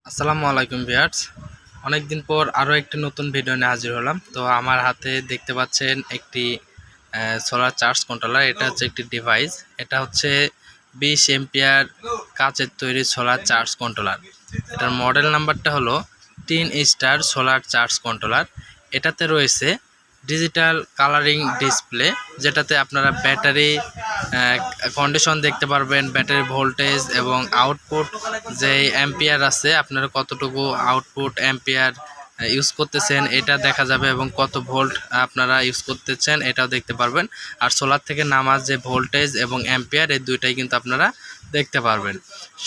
আসসালামু আলাইকুম ভিউয়ার্স। অনেক দিন পর আরও একটি নতুন ভিডিও নিয়ে হাজির হলাম। তো আমার হাতে দেখতে পাচ্ছেন একটি সোলার চার্জ কন্ট্রোলার। এটা হচ্ছে একটি ডিভাইস। এটা হচ্ছে 20 এম্পিয়ার কাচের তৈরি সোলার চার্জ কন্ট্রোলার। এটার মডেল নাম্বারটা হলো tin star solar charge controller. এটাতে রয়েছে ডিজিটাল কালারিং ডিসপ্লে, যেটাতে আপনারা ব্যাটারি কন্ডিশন দেখতে পারবেন, ব্যাটারি ভোল্টেজ এবং আউটপুট যে অ্যাম্পিয়ার আছে, আপনারা কতটুকু আউটপুট অ্যাম্পিয়ার ইউজ করতেছেন এটা দেখা যাবে, এবং কত ভোল্ট আপনারা ইউজ করতেছেন এটাও দেখতে পারবেন। আর সোলার থেকে নামা যে ভোল্টেজ এবং অ্যাম্পিয়ার এই দুইটাই কিন্তু আপনারা দেখতে পারবেন।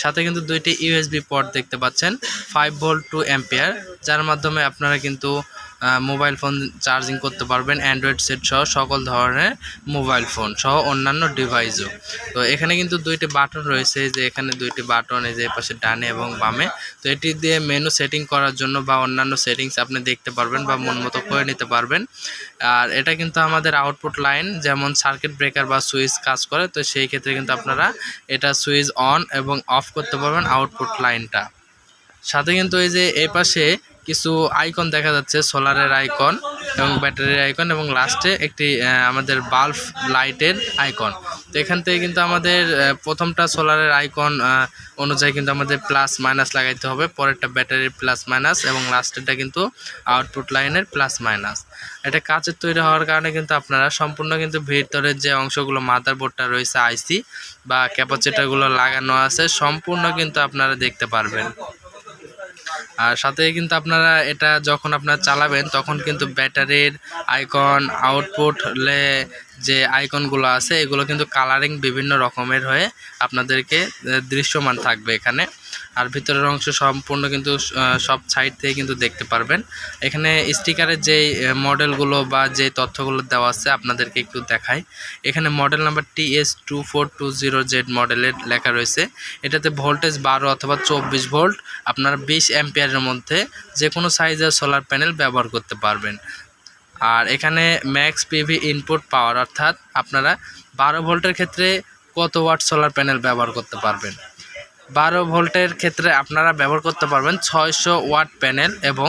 সাথে কিন্তু দুইটি ইউএসবি পোর্ট দেখতে পাচ্ছেন, 5 ভোল্ট টু অ্যাম্পিয়ার, যার মাধ্যমে আপনারা কিন্তু মোবাইল ফোন চার্জিং করতে পারবেন, অ্যান্ড্রয়েড সেট সহ সকল ধরনের মোবাইল ফোন সহ অন্যান্য ডিভাইসও। তো এখানে কিন্তু দুইটি বাটন রয়েছে, যে এখানে দুইটি বাটন, এই যে পাশে ডানে এবং বামে। তো এটি দিয়ে মেনু সেটিং করার জন্য বা অন্যান্য সেটিংস আপনি দেখতে পারবেন বা মন মতো করে নিতে পারবেন। আর এটা কিন্তু আমাদের আউটপুট লাইন, যেমন সার্কিট ব্রেকার বা সুইচ কাজ করে, তো সেই ক্ষেত্রে কিন্তু আপনারা এটা সুইচ অন এবং অফ করতে পারবেন আউটপুট লাইনটা। সাথে কিন্তু এই যে এই পাশে কিছু আইকন দেখা যাচ্ছে, সোলারের আইকন এবং ব্যাটারির আইকন, এবং লাস্টে একটি আমাদের বাল্ব লাইটের আইকন। তো এখান থেকে কিন্তু আমাদের প্রথমটা সোলারের আইকন অনুযায়ী কিন্তু আমাদের প্লাস মাইনাস লাগাইতে হবে, পরেরটা ব্যাটারির প্লাস মাইনাস, এবং লাস্টেরটা কিন্তু আউটপুট লাইনের প্লাস মাইনাস। এটা কাচের তৈরি হওয়ার কারণে কিন্তু আপনারা সম্পূর্ণ কিন্তু ভিতরের যে অংশগুলো মাদারবোর্ডটা রয়েছে, আইসি বা ক্যাপাসিটরগুলো লাগানো আছে, সম্পূর্ণ কিন্তু আপনারা দেখতে পারবেন। আর সাথে কিন্তু আপনারা এটা যখন আপনারা চালাবেন তখন কিন্তু ব্যাটারির আইকন, আউটপুট যে আইকনগুলো আছে এগুলো কিন্তু কালারিং বিভিন্ন রকমের হয়ে আপনাদেরকে দৃশ্যমান থাকবে এখানে। আর ভিতরের অংশ সম্পূর্ণ কিন্তু সব সাইড থেকে কিন্তু দেখতে পারবেন। এখানে স্টিকারের যে মডেলগুলো বা যে তথ্যগুলো দেওয়া আছে আপনাদেরকে একটু দেখাই। এখানে মডেল নাম্বার TS2420Z মডেলের লেখা রয়েছে। এটাতে ভোল্টেজ 12 অথবা 24 ভোল্ট, আপনারা 20 অ্যাম্পিয়ারের মধ্যে যে কোনো সাইজের সোলার প্যানেল ব্যবহার করতে পারবেন। আর এখানে ম্যাক্স পিভি ইনপুট পাওয়ার, অর্থাৎ আপনারা 12 ভোল্টের ক্ষেত্রে কত ওয়াট সোলার প্যানেল ব্যবহার করতে পারবেন। 12 ভোল্টের ক্ষেত্রে আপনারা ব্যবহার করতে পারবেন 600 ওয়াট প্যানেল, এবং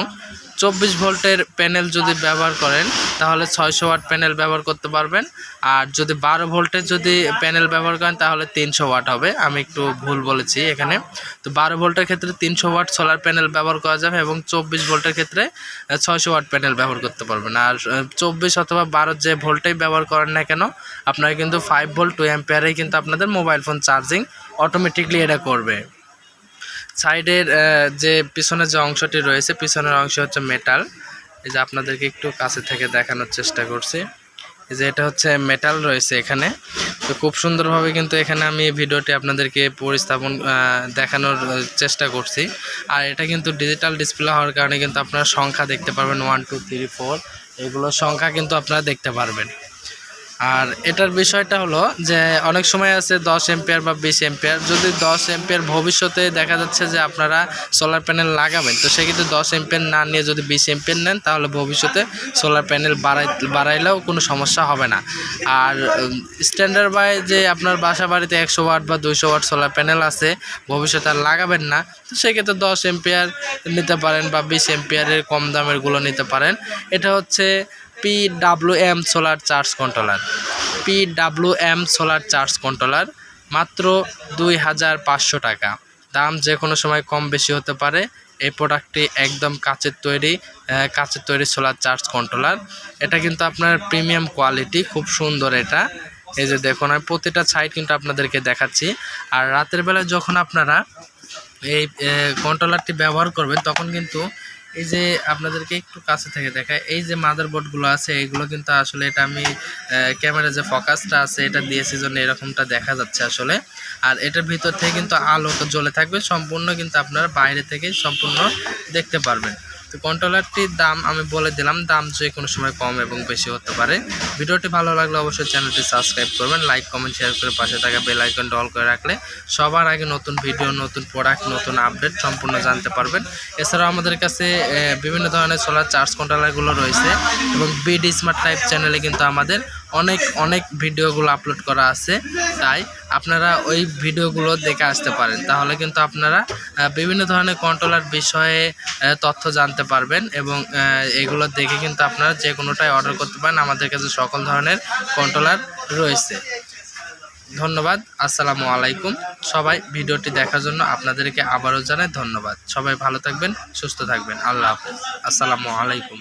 24 ভোল্টের প্যানেল যদি ব্যবহার করেন তাহলে 600 ওয়াট প্যানেল ব্যবহার করতে পারবেন। আর যদি 12 ভোল্টের যদি প্যানেল ব্যবহার করেন তাহলে 300 ওয়াট হবে। আমি একটু ভুল বলেছি এখানে। তো 12 ভোল্টের ক্ষেত্রে 300 ওয়াট সোলার প্যানেল ব্যবহার করা যাবে, এবং 24 ভোল্টের ক্ষেত্রে 600 ওয়াট প্যানেল ব্যবহার করতে পারবেন। আর 24 অথবা 12 যে ভোল্টেই ব্যবহার করেন না কেন, আপনারা কিন্তু 5 ভোল্ট 2 অ্যাম্পিয়ারেই কিন্তু আপনাদের মোবাইল ফোন চার্জিং অটোমেটিকলি এটা করবে। সাইডের যে পিছনের যে অংশটি রয়েছে, পিছনের অংশ হচ্ছে মেটাল। এই যে আপনাদেরকে একটু কাছে থেকে দেখানোর চেষ্টা করছি, এই যে এটা হচ্ছে মেটাল রয়েছে এখানে। তো খুব সুন্দরভাবে কিন্তু এখানে আমি ভিডিওটি আপনাদেরকে পরিস্থাপন দেখানোর চেষ্টা করছি। আর এটা কিন্তু ডিজিটাল ডিসপ্লে হওয়ার কারণে কিন্তু আপনারা সংখ্যা দেখতে পারবেন, 1 2 3 4 এগুলোর সংখ্যা কিন্তু আপনারা দেখতে পারবেন। আর এটার বিষয়টা হলো যে অনেক সময় আছে 10 এম্পিয়ার বা 20 এম্পিয়ার। যদি 10 এম্পিয়ার ভবিষ্যতে দেখা যাচ্ছে যে আপনারা সোলার প্যানেল লাগাবেন, তো সেক্ষেত্রে 10 এম্পিয়ার না নিয়ে যদি 20 এম্পিয়ার নেন তাহলে ভবিষ্যতে সোলার প্যানেল বাড়াইলেও কোনো সমস্যা হবে না। আর স্ট্যান্ডার্ড বাই যে আপনার বাসা বাড়িতে 100 ওয়াট বা 200 ওয়াট সোলার প্যানেল আছে, ভবিষ্যতে আর লাগাবেন না, তো সেক্ষেত্রে 10 এম্পিয়ার নিতে পারেন বা 20 এম্পিয়ারের কম দামেরগুলো নিতে পারেন। এটা হচ্ছে PWM solar charge controller. PWM solar charge controller মাত্র 2500 টাকা। দাম যে কোনো সময় কম বেশি হতে পারে। এই প্রোডাক্টটি একদম কাচের তৈরি সোলার চার্জ কন্ট্রোলার। এটা কিন্তু আপনার প্রিমিয়াম কোয়ালিটি, খুব সুন্দর এটা। এই যে দেখুন, আমি প্রতিটা সাইড কিন্তু আপনাদেরকে দেখাচ্ছি। আর রাতের বেলায় যখন আপনারা এই কন্ট্রোলারটি ব্যবহার করবেন তখন কিন্তু এই যে আপনাদেরকে একটু কাছে থেকে দেখায়, এই যে মাদারবোর্ডগুলো আছে এগুলো কিন্তু আসলে এটা আমি ক্যামেরা যে ফোকাসটা আছে এটা দিয়েছি জন্য এরকমটা দেখা যাচ্ছে আসলে। আর এটার ভিতর থেকে কিন্তু আলো জ্বলে থাকবে, সম্পূর্ণ কিন্তু আপনারা বাইরে থেকে সম্পূর্ণ দেখতে পারবেন। তো কন্ট্রোলারটির দাম আমি বলে দিলাম, দাম যে কোনো সময় কম এবং বেশি হতে পারে। ভিডিওটি ভালো লাগলে অবশ্যই চ্যানেলটি সাবস্ক্রাইব করবেন, লাইক কমেন্ট শেয়ার করে পাশে থাকা বেল আইকনটা অল করে রাখলে সবার আগে নতুন ভিডিও, নতুন প্রোডাক্ট, নতুন আপডেট সম্পূর্ণ জানতে পারবেন। এছাড়াও আমাদের কাছে বিভিন্ন ধরনের সোলার চার্জ কন্ট্রোলারগুলো রয়েছে, এবং বিডি স্মার্ট টাইপ চ্যানেলে কিন্তু আমাদের অনেক অনেক ভিডিওগুলো আপলোড করা আছে, তাই আপনারা ওই ভিডিওগুলো দেখে আসতে পারেন। তাহলে কিন্তু আপনারা বিভিন্ন ধরনের কন্ট্রোলার বিষয়ে তথ্য জানতে পারবেন এবং এগুলো দেখে কিন্তু আপনারা যে কোনোটাই অর্ডার করতে পারেন। আমাদের কাছে সকল ধরনের কন্ট্রোলার রয়েছে। ধন্যবাদ। আসসালামু আলাইকুম। সবাই ভিডিওটি দেখার জন্য আপনাদেরকে আবারও জানাই ধন্যবাদ। সবাই ভালো থাকবেন, সুস্থ থাকবেন। আল্লাহ হাফেজ। আসসালামু আলাইকুম।